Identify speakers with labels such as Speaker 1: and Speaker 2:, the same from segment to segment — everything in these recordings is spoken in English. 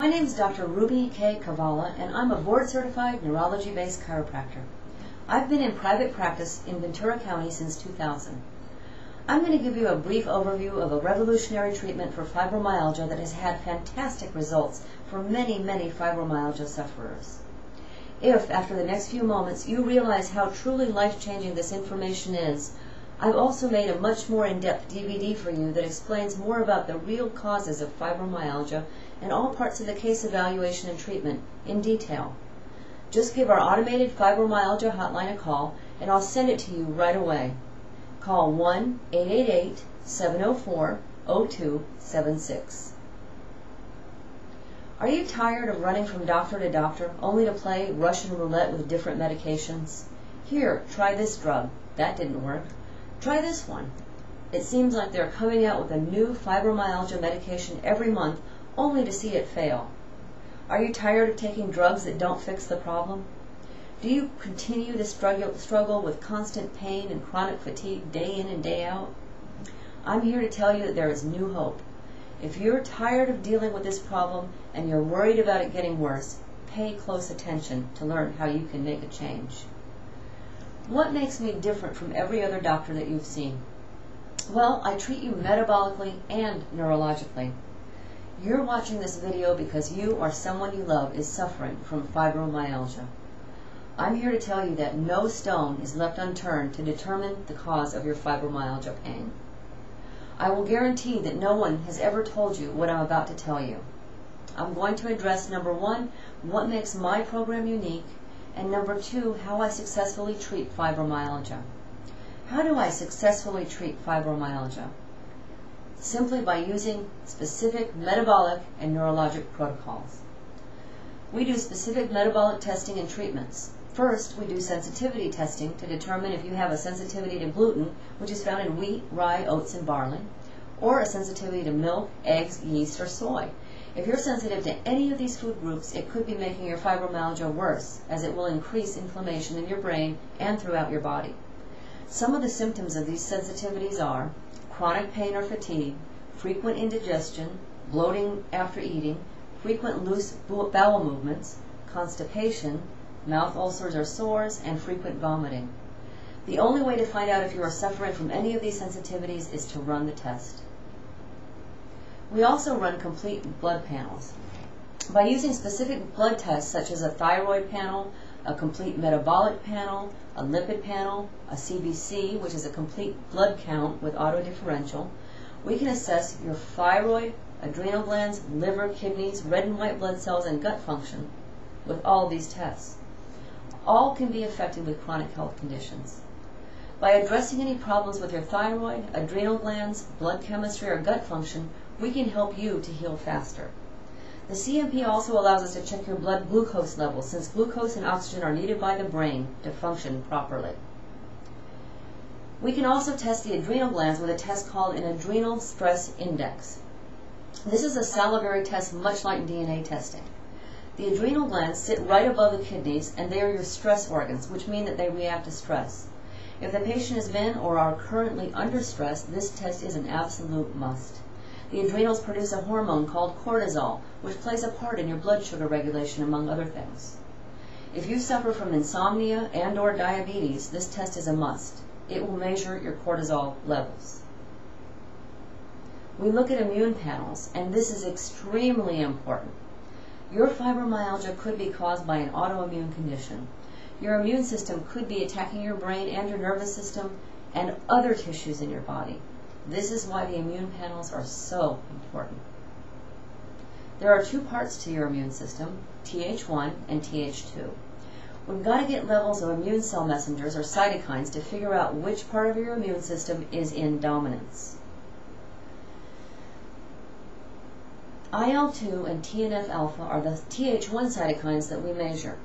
Speaker 1: My name is Dr. Ruby K. Kevala, and I'm a board-certified neurology-based chiropractor. I've been in private practice in Ventura County since 2000. I'm going to give you a brief overview of a revolutionary treatment for fibromyalgia that has had fantastic results for many, many fibromyalgia sufferers. If, after the next few moments, you realize how truly life-changing this information is, I've also made a much more in-depth DVD for you that explains more about the real causes of fibromyalgia and all parts of the case evaluation and treatment in detail. Just give our automated fibromyalgia hotline a call and I'll send it to you right away. Call 1-888-704-0276. Are you tired of running from doctor to doctor only to play Russian roulette with different medications? Here, try this drug. That didn't work. Try this one. It seems like they're coming out with a new fibromyalgia medication every month only to see it fail. Are you tired of taking drugs that don't fix the problem? Do you continue to struggle with constant pain and chronic fatigue day in and day out? I'm here to tell you that there is new hope. If you're tired of dealing with this problem and you're worried about it getting worse, pay close attention to learn how you can make a change. What makes me different from every other doctor that you've seen? Well, I treat you metabolically and neurologically. You're watching this video because you or someone you love is suffering from fibromyalgia. I'm here to tell you that no stone is left unturned to determine the cause of your fibromyalgia pain. I will guarantee that no one has ever told you what I'm about to tell you. I'm going to address, number one, what makes my program unique, and number two, how I successfully treat fibromyalgia. How do I successfully treat fibromyalgia? Simply by using specific metabolic and neurologic protocols. We do specific metabolic testing and treatments. First, we do sensitivity testing to determine if you have a sensitivity to gluten, which is found in wheat, rye, oats, and barley, or a sensitivity to milk, eggs, yeast, or soy. If you're sensitive to any of these food groups, it could be making your fibromyalgia worse, as it will increase inflammation in your brain and throughout your body. Some of the symptoms of these sensitivities are chronic pain or fatigue, frequent indigestion, bloating after eating, frequent loose bowel movements, constipation, mouth ulcers or sores, and frequent vomiting. The only way to find out if you are suffering from any of these sensitivities is to run the test. We also run complete blood panels. By using specific blood tests such as a thyroid panel, a complete metabolic panel, a lipid panel, a CBC, which is a complete blood count with autodifferential, we can assess your thyroid, adrenal glands, liver, kidneys, red and white blood cells, and gut function with all these tests. All can be affected with chronic health conditions. By addressing any problems with your thyroid, adrenal glands, blood chemistry, or gut function, we can help you to heal faster. The CMP also allows us to check your blood glucose levels, since glucose and oxygen are needed by the brain to function properly. We can also test the adrenal glands with a test called an adrenal stress index. This is a salivary test much like DNA testing. The adrenal glands sit right above the kidneys, and they are your stress organs, which mean that they react to stress. If the patient has been or are currently under stress, this test is an absolute must. The adrenals produce a hormone called cortisol, which plays a part in your blood sugar regulation, among other things. If you suffer from insomnia and/or diabetes, this test is a must. It will measure your cortisol levels. We look at immune panels, and this is extremely important. Your fibromyalgia could be caused by an autoimmune condition. Your immune system could be attacking your brain and your nervous system and other tissues in your body. This is why the immune panels are so important. There are two parts to your immune system, Th1 and Th2. We've got to get levels of immune cell messengers or cytokines to figure out which part of your immune system is in dominance. IL-2 and TNF-alpha are the Th1 cytokines that we measure.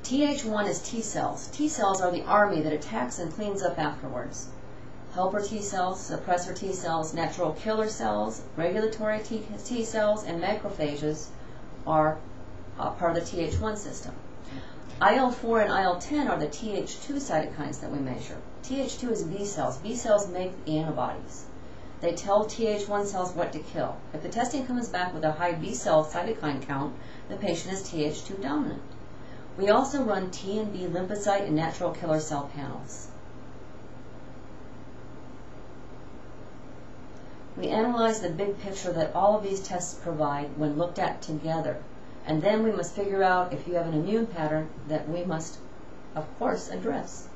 Speaker 1: Th1 is T cells. T cells are the army that attacks and cleans up afterwards. Helper T cells, suppressor T cells, natural killer cells, regulatory T cells, and macrophages are part of the Th1 system. IL-4 and IL-10 are the Th2 cytokines that we measure. Th2 is B cells. B cells make the antibodies. They tell Th1 cells what to kill. If the testing comes back with a high B cell cytokine count, the patient is Th2 dominant. We also run T and B lymphocyte and natural killer cell panels. We analyze the big picture that all of these tests provide when looked at together, and then we must figure out if you have an immune pattern that we must, of course, address.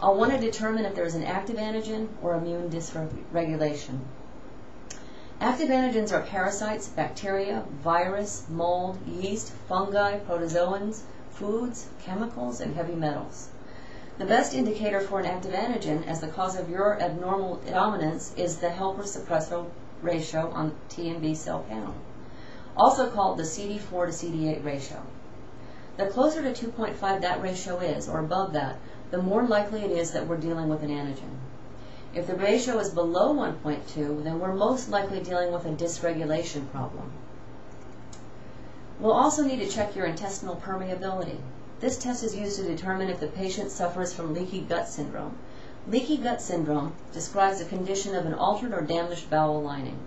Speaker 1: I'll want to determine if there is an active antigen or immune dysregulation. Active antigens are parasites, bacteria, virus, mold, yeast, fungi, protozoans, foods, chemicals, and heavy metals. The best indicator for an active antigen as the cause of your abnormal dominance is the helper-suppressor ratio on T and B cell panel, also called the CD4 to CD8 ratio. The closer to 2.5 that ratio is, or above that, the more likely it is that we're dealing with an antigen. If the ratio is below 1.2, then we're most likely dealing with a dysregulation problem. We'll also need to check your intestinal permeability. This test is used to determine if the patient suffers from leaky gut syndrome. Leaky gut syndrome describes a condition of an altered or damaged bowel lining.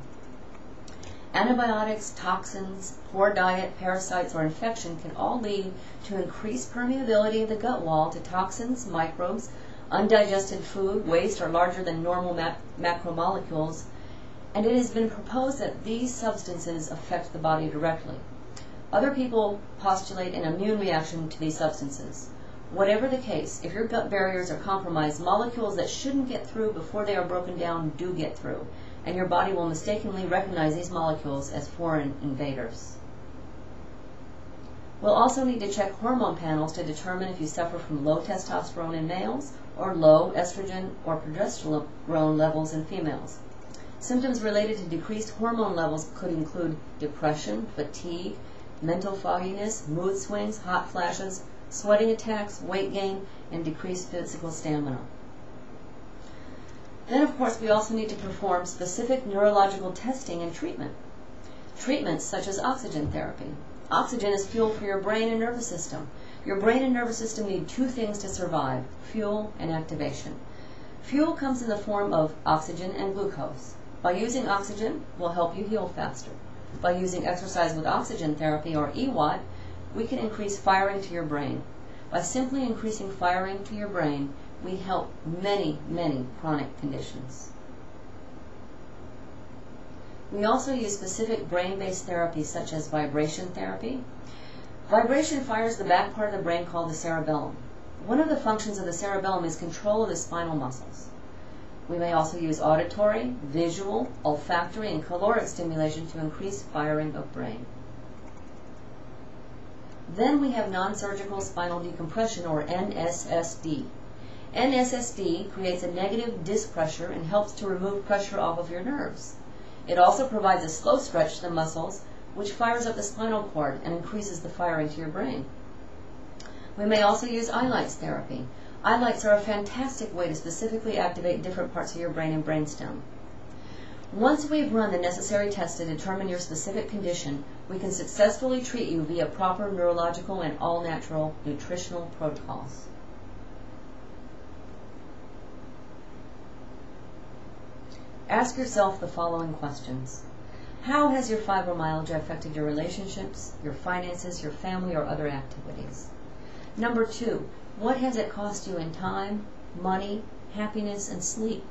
Speaker 1: Antibiotics, toxins, poor diet, parasites, or infection can all lead to increased permeability of the gut wall to toxins, microbes, undigested food, waste, or larger than normal macromolecules, and it has been proposed that these substances affect the body directly. Other people postulate an immune reaction to these substances. Whatever the case, if your gut barriers are compromised, molecules that shouldn't get through before they are broken down do get through, and your body will mistakenly recognize these molecules as foreign invaders. We'll also need to check hormone panels to determine if you suffer from low testosterone in males or low estrogen or progesterone levels in females. Symptoms related to decreased hormone levels could include depression, fatigue, mental fogginess, mood swings, hot flashes, sweating attacks, weight gain, and decreased physical stamina. Then, of course, we also need to perform specific neurological testing and treatment. Treatments such as oxygen therapy. Oxygen is fuel for your brain and nervous system. Your brain and nervous system need two things to survive: fuel and activation. Fuel comes in the form of oxygen and glucose. By using oxygen, we'll help you heal faster. By using exercise with oxygen therapy, or EWAT, we can increase firing to your brain. By simply increasing firing to your brain, we help many, many chronic conditions. We also use specific brain-based therapies such as vibration therapy. Vibration fires the back part of the brain called the cerebellum. One of the functions of the cerebellum is control of the spinal muscles. We may also use auditory, visual, olfactory, and caloric stimulation to increase firing of brain. Then we have non-surgical spinal decompression, or NSSD. NSSD creates a negative disc pressure and helps to remove pressure off of your nerves. It also provides a slow stretch to the muscles, which fires up the spinal cord and increases the firing to your brain. We may also use eye-lights therapy. Eye-lights are a fantastic way to specifically activate different parts of your brain and brainstem. Once we've run the necessary tests to determine your specific condition, we can successfully treat you via proper neurological and all-natural nutritional protocols. Ask yourself the following questions. How has your fibromyalgia affected your relationships, your finances, your family, or other activities? Number 2, what has it cost you in time, money, happiness, and sleep?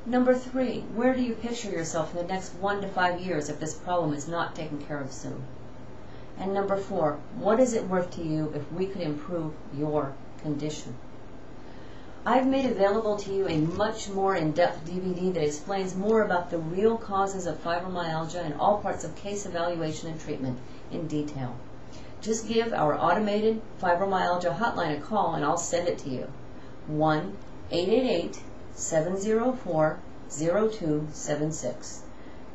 Speaker 1: Number 3, where do you picture yourself in the next 1 to 5 years if this problem is not taken care of soon? And number 4, what is it worth to you if we could improve your condition? I've made available to you a much more in-depth DVD that explains more about the real causes of fibromyalgia and all parts of case evaluation and treatment in detail. Just give our automated fibromyalgia hotline a call and I'll send it to you. 1-888-704-0276.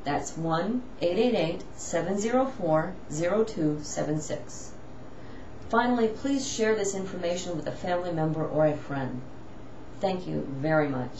Speaker 1: That's 1-888-704-0276. Finally, please share this information with a family member or a friend. Thank you very much.